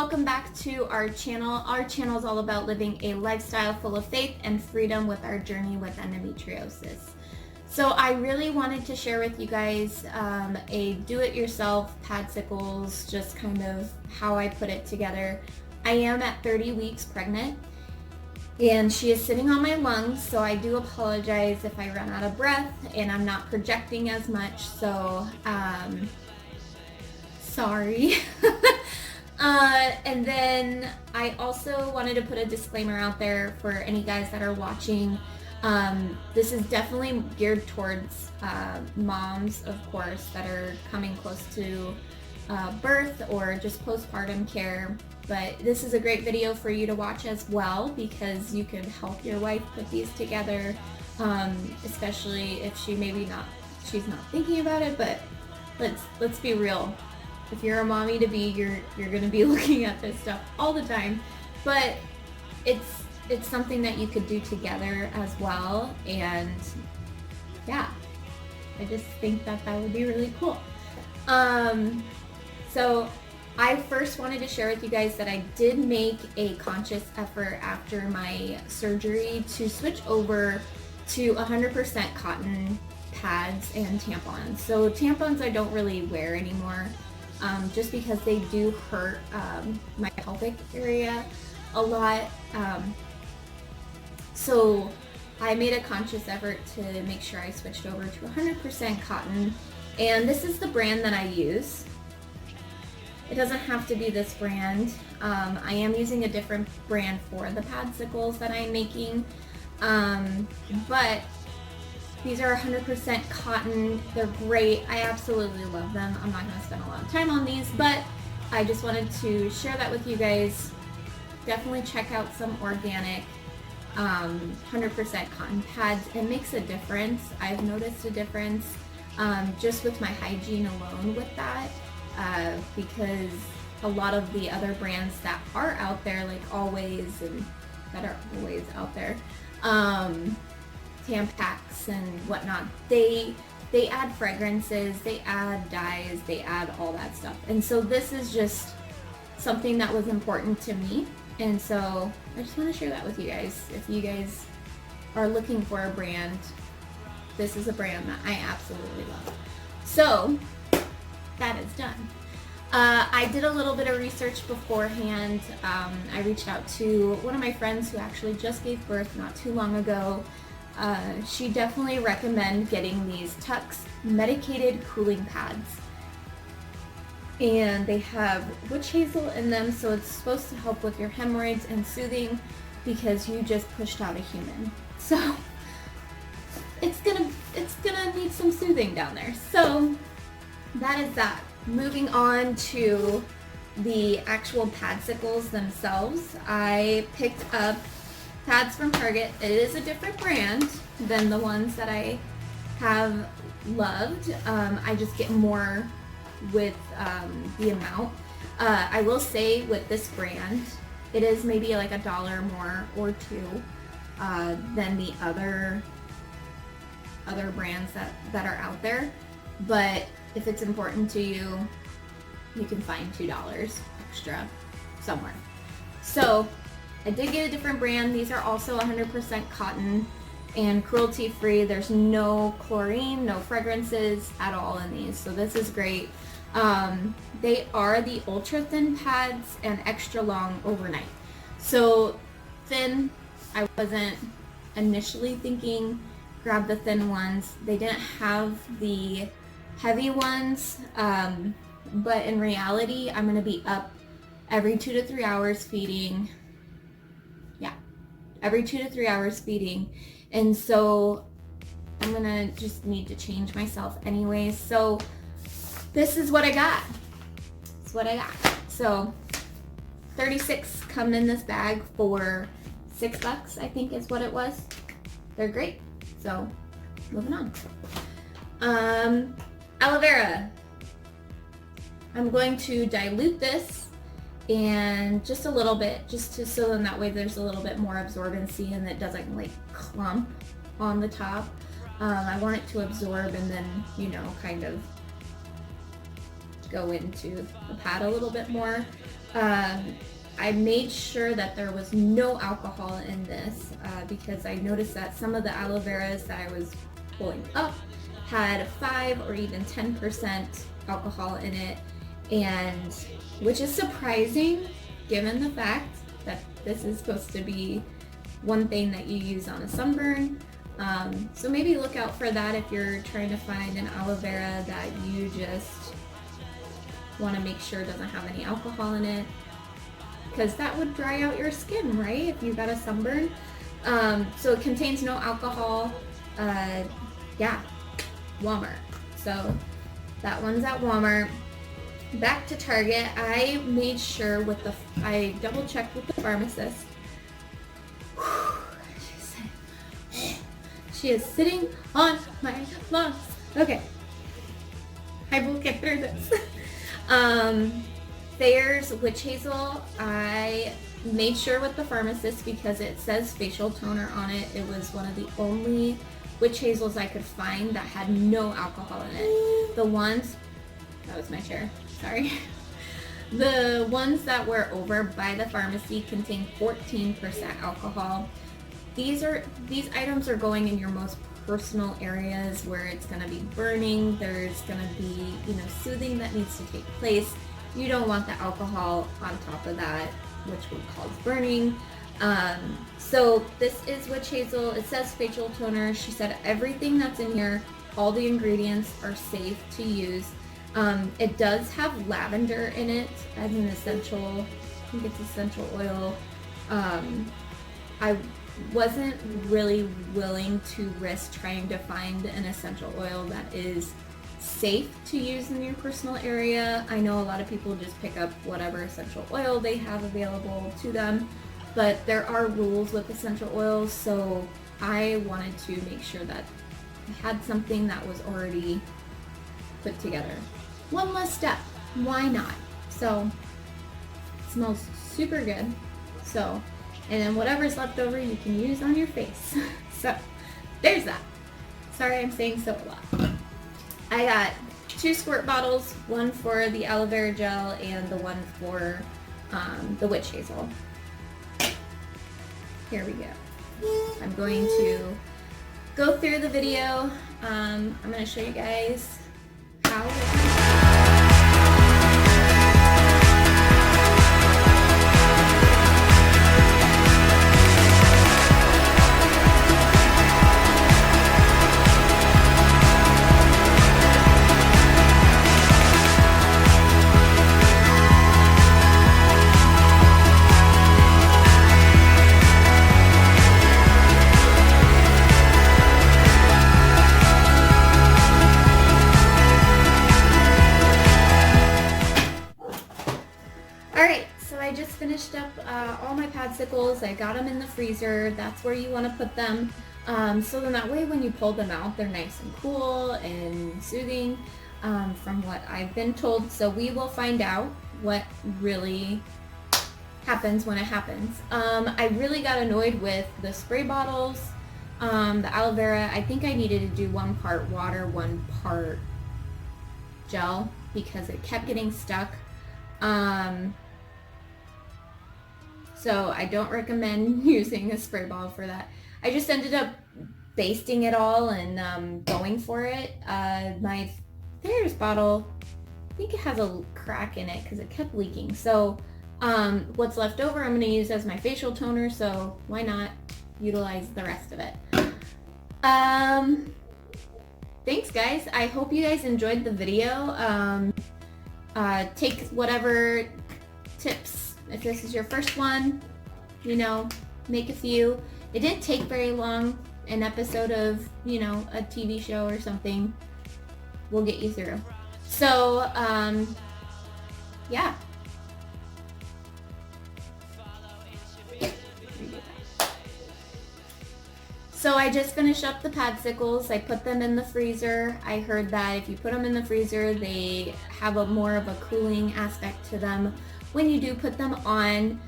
welcome back to our channel. Our channel is all about living a lifestyle full of faith and freedom with our journey with endometriosis. So I really wanted to share with you guys a do-it-yourself padsicles, just kind of how I put it together. I am at 30 weeks pregnant and she is sitting on my lungs, so I do apologize if I run out of breath and I'm not projecting as much, so sorry. And then I also wanted to put a disclaimer out there for any guys that are watching. This is definitely geared towards moms, of course, that are coming close to birth or just postpartum care. But this is a great video for you to watch as well, because you can help your wife put these together, especially if she's not thinking about it. But let's be real. If you're a mommy to be, you're gonna be looking at this stuff all the time. But it's something that you could do together as well, and yeah, I just think that would be really cool. So I first wanted to share with you guys that I did make a conscious effort after my surgery to switch over to 100% cotton pads and tampons. So tampons I don't really wear anymore, just because they do hurt my pelvic area a lot. So I made a conscious effort to make sure I switched over to 100% cotton, and this is the brand that I use. It doesn't have to be this brand. I am using a different brand for the padsicles that I'm making, but these are 100% cotton. They're great. I absolutely love them. I'm not going to spend a lot of time on these, but I just wanted to share that with you guys. Definitely check out some organic 100% cotton pads. It makes a difference. I've noticed a difference just with my hygiene alone with that, because a lot of the other brands that are out there, like Always and that are always out there, Tampax and whatnot, they add fragrances, they add dyes, they add all that stuff. And so this is just something that was important to me, and so I just want to share that with you guys. If you guys are looking for a brand, this is a brand that I absolutely love. So that is done. I did a little bit of research beforehand. I reached out to one of my friends who actually just gave birth not too long ago. She definitely recommended getting these Tux medicated cooling pads, and they have witch hazel in them, so it's supposed to help with your hemorrhoids and soothing, because you just pushed out a human, so it's gonna need some soothing down there. So that is that. Moving on to the actual padsicles themselves, I picked up pads from Target. It is a different brand than the ones that I have loved. I just get more with the amount. I will say with this brand, it is maybe like $1 more or two than the other brands that are out there. But if it's important to you, you can find $2 extra somewhere. So I did get a different brand. These are also 100% cotton and cruelty-free. There's no chlorine, no fragrances at all in these, so this is great. They are the ultra thin pads and extra long overnight. So thin, I wasn't initially thinking grab the thin ones. They didn't have the heavy ones, but in reality, I'm gonna be up every 2 to 3 hours feeding. Every 2 to 3 hours feeding, and so I'm gonna just need to change myself anyway. So this is what I got. It's what I got. So 36 come in this bag for $6, I think is what it was. They're great. So moving on. Aloe vera. I'm going to dilute this and just a little bit, so in that way there's a little bit more absorbency and it doesn't like clump on the top. I want it to absorb and then, kind of go into the pad a little bit more. I made sure that there was no alcohol in this because I noticed that some of the aloe veras that I was pulling up had 5 or even 10% alcohol in it, and which is surprising given the fact that this is supposed to be one thing that you use on a sunburn. So maybe look out for that if you're trying to find an aloe vera that you just want to make sure doesn't have any alcohol in it, because that would dry out your skin, right, if you got a sunburn. So it contains no alcohol. Yeah, Walmart. So that one's at Walmart. Back to Target, I made sure I double checked with the pharmacist. She is sitting on my lungs. Okay, I will get through this. Thayer's Witch Hazel, I made sure with the pharmacist because it says facial toner on it. It was one of the only witch hazels I could find that had no alcohol in it. The ones, that was my chair, sorry. The ones that were over by the pharmacy contain 14% alcohol. These items are going in your most personal areas where it's going to be burning, there's going to be, soothing that needs to take place. You don't want the alcohol on top of that, which would cause burning. So this is witch hazel. It says facial toner. She said everything that's in here, all the ingredients are safe to use. It does have lavender in it as an essential, I think it's essential oil. I wasn't really willing to risk trying to find an essential oil that is safe to use in your personal area. I know a lot of people just pick up whatever essential oil they have available to them, but there are rules with essential oils, so I wanted to make sure that I had something that was already put together. One less step, why not? So it smells super good. So, and then whatever's left over you can use on your face. So there's that. Sorry I'm saying so a lot. I got 2 squirt bottles, one for the aloe vera gel and the one for the witch hazel. Here we go. I'm going to go through the video. I'm going to show you guys how. I just finished up all my padsicles. I got them in the freezer. That's where you want to put them. So then that way when you pull them out, they're nice and cool and soothing from what I've been told. So we will find out what really happens when it happens. I really got annoyed with the spray bottles, the aloe vera. I think I needed to do 1 part water, 1 part gel because it kept getting stuck. So I don't recommend using a spray bottle for that. I just ended up basting it all and going for it. My Thayer's bottle, I think it has a crack in it because it kept leaking. So what's left over I'm going to use as my facial toner, so why not utilize the rest of it. Thanks guys. I hope you guys enjoyed the video. Take whatever tips. If this is your first one, make a few. It didn't take very long. An episode of, a TV show or something will get you through. So, yeah. So I just finished up the padsicles. I put them in the freezer. I heard that if you put them in the freezer, they have more of a cooling aspect to them when you do put them on.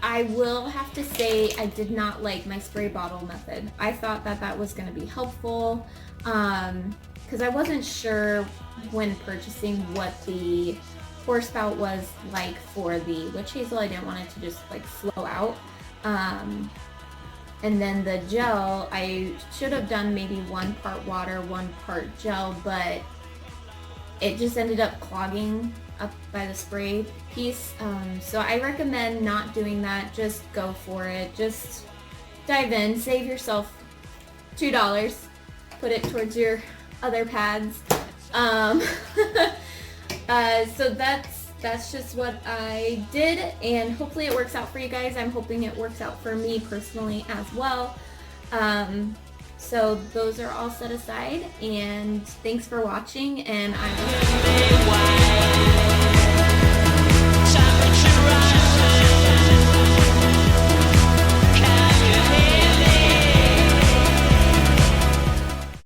I will have to say I did not like my spray bottle method. I thought that was going to be helpful because I wasn't sure when purchasing what the pour spout was like for the witch hazel. I didn't want it to just like flow out. And then the gel, I should have done maybe 1 part water, 1 part gel, but it just ended up clogging up by the spray piece. So I recommend not doing that. Just go for it. Just dive in, save yourself $2, put it towards your other pads. So that's just what I did, and hopefully it works out for you guys. I'm hoping it works out for me personally as well. So those are all set aside, and thanks for watching, and I will